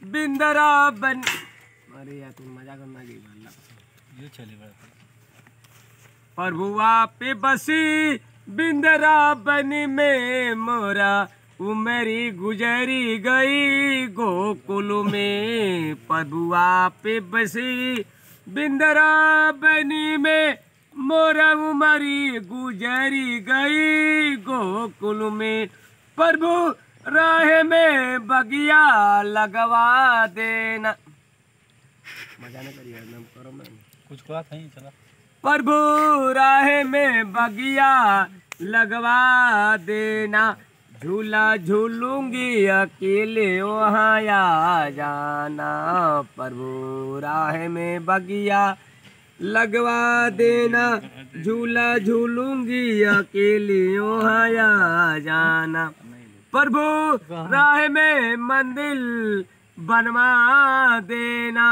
बिंदरा बन। अरे यार तुम मजा करना गई ये चले बड़ा प्रभु आप बसी बिंदरा बनी में मोरा उमरी गुजरी गई गोकुल में। प्रभु आप बसी बिंदरा बनी में मोरा उमरी गुजरी गई गोकुल में। प्रभु राह में बगिया लगवा देना। मजा नहीं करिए करो मैं कुछ कहा था चला। प्रभु राह में बगिया लगवा देना झूला झूलूंगी अकेले वहाँ आ जाना। प्रभु राह में बगिया लगवा देना झूला झूलूंगी अकेले वहाँ आ जाना। प्रभु राह में मंदिर बनवा देना।